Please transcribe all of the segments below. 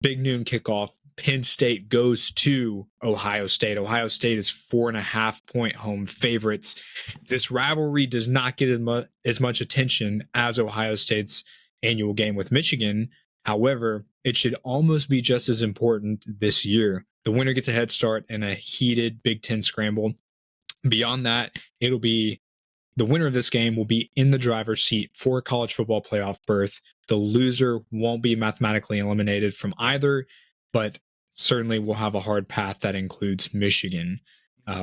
big noon kickoff. Penn State goes to Ohio State. Ohio State is 4.5-point home favorites. This rivalry does not get as much attention as Ohio State's annual game with Michigan. However, it should almost be just as important this year. The winner gets a head start in a heated Big Ten scramble. Beyond that, it'll be the winner of this game will be in the driver's seat for a college football playoff berth. The loser won't be mathematically eliminated from either, but certainly will have a hard path that includes Michigan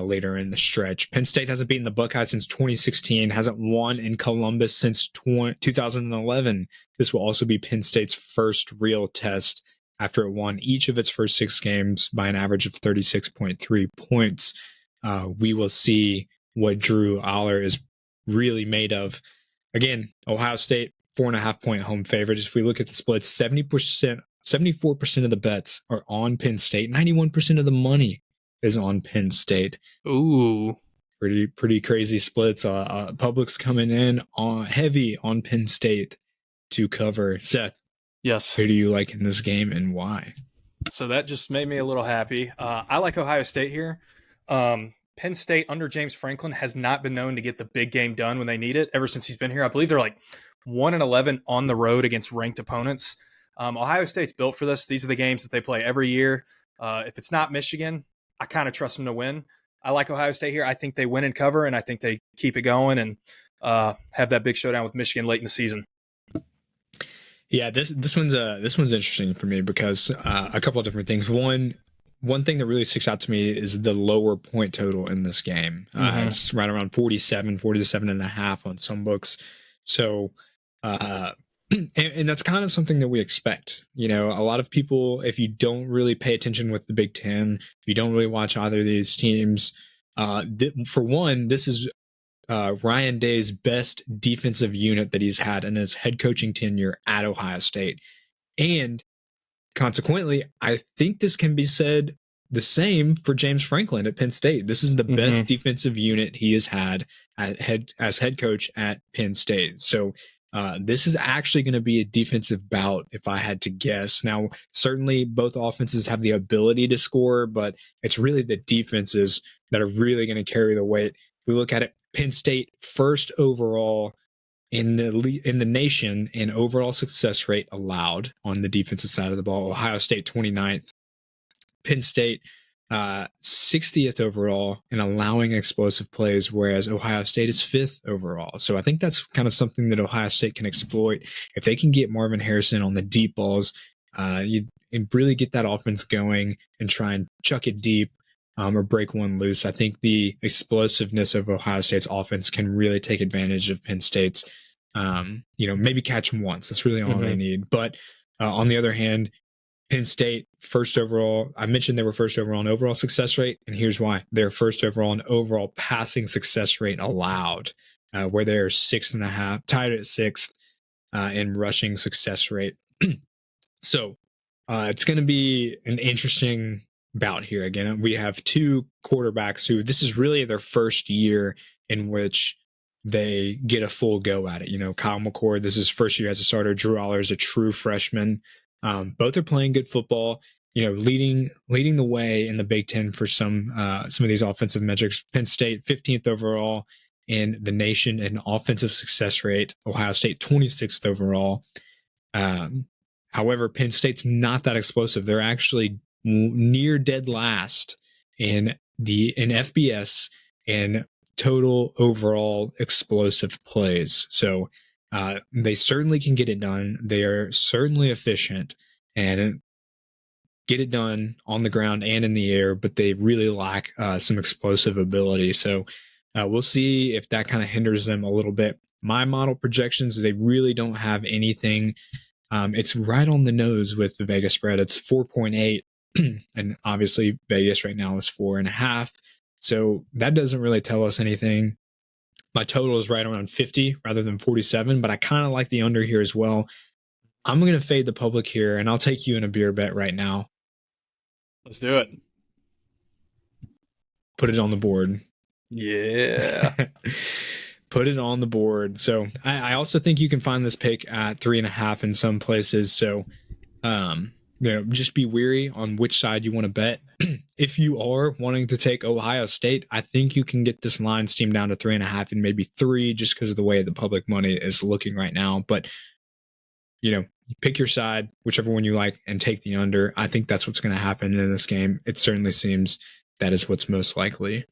later in the stretch. Penn State hasn't beaten the Buckeyes since 2016, hasn't won in Columbus since 2011. This will also be Penn State's first real test after it won each of its first 6 games by an average of 36.3 points. We will see what Drew Aller is really made of. Again, Ohio State, 4.5-point home favorite. If we look at the splits, 74% of the bets are on Penn State. 91% of the money is on Penn State. Ooh, pretty crazy splits. Public's coming in heavy on Penn State to cover. Seth, yes. Who do you like in this game and why? So that just made me a little happy. I like Ohio State here. Penn State under James Franklin has not been known to get the big game done when they need it ever since he's been here. I believe they're like 1-11 on the road against ranked opponents. Ohio State's built for this. These are the games that they play every year. If it's not Michigan, I kind of trust them to win. I like Ohio State here. I think they win and cover, and I think they keep it going and have that big showdown with Michigan late in the season. Yeah, this one's interesting for me because a couple of different things. One thing that really sticks out to me is the lower point total in this game. It's right around 47 and a half on some books. So, and that's kind of something that we expect. You know, a lot of people, if you don't really pay attention with the Big Ten, if you don't really watch either of these teams, for one, this is Ryan Day's best defensive unit that he's had in his head coaching tenure at Ohio State. And consequently, I think this can be said the same for James Franklin at Penn State. This is the best defensive unit he has had as head coach at Penn State. So this is actually going to be a defensive bout, if I had to guess. Now, certainly both offenses have the ability to score, but it's really the defenses that are really going to carry the weight. We look at it, Penn State first overall in the nation in overall success rate allowed on the defensive side of the ball. Ohio State 29th. Penn State 60th overall in allowing explosive plays, whereas Ohio State is 5th overall. So I think that's kind of something that Ohio State can exploit. If they can get Marvin Harrison on the deep balls, you really get that offense going and try and chuck it deep or break one loose. I think the explosiveness of Ohio State's offense can really take advantage of Penn State's, maybe catch them once. That's really all they need. But on the other hand, Penn State, first overall. I mentioned they were first overall in overall success rate, and here's why. They're first overall in overall passing success rate allowed, where they're 6.5, tied at 6th in rushing success rate. So it's going to be an interesting bout here. Again, we have two quarterbacks who this is really their first year in which they get a full go at it. You know, Kyle McCord, this is his first year as a starter. Drew Aller is a true freshman. Both are playing good football, leading the way in the Big Ten for some of these offensive metrics. Penn State 15th overall in the nation in offensive success rate. Ohio State 26th overall. However, Penn State's not that explosive. They're actually near dead last in FBS and total overall explosive plays. So they certainly can get it done. They are certainly efficient and get it done on the ground and in the air, but they really lack some explosive ability. So we'll see if that kind of hinders them a little bit. My model projections, they really don't have anything. It's right on the nose with the Vegas spread. It's 4.8, and obviously Vegas right now is 4.5. So that doesn't really tell us anything. My total is right around 50 rather than 47, but I kind of like the under here as well. I'm going to fade the public here, and I'll take you in a beer bet right now. Let's do it. Put it on the board. Yeah. Put it on the board. So I also think you can find this pick at 3.5 in some places. So just be weary on which side you want to bet. If you are wanting to take Ohio State, I think you can get this line steamed down to 3.5 and maybe 3 just because of the way the public money is looking right now. But, you pick your side, whichever one you like, and take the under. I think that's what's going to happen in this game. It certainly seems that is what's most likely.